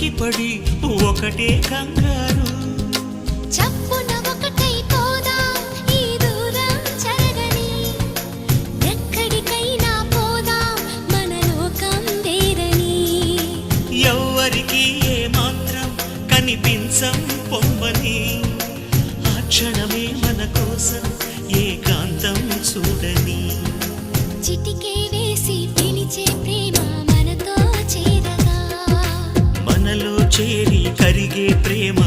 ఉలికిపడి ఒకటే కంగారు. చప్పున ఒకటై పోదాం ఈ దూరం చెరగని, ఎక్కడికైనా పోదాం మన లోకం వేరని. ఎవ్వరికి ఏ మాత్రం కనిపించం పొమ్మని, ఆ క్షణమే మన కోసం ఏకాంతం చూడని. చిటికే వేసి పిలిచే ప్రేమ మనతో చేరగా, మనలో చేరి కరిగే ప్రేమ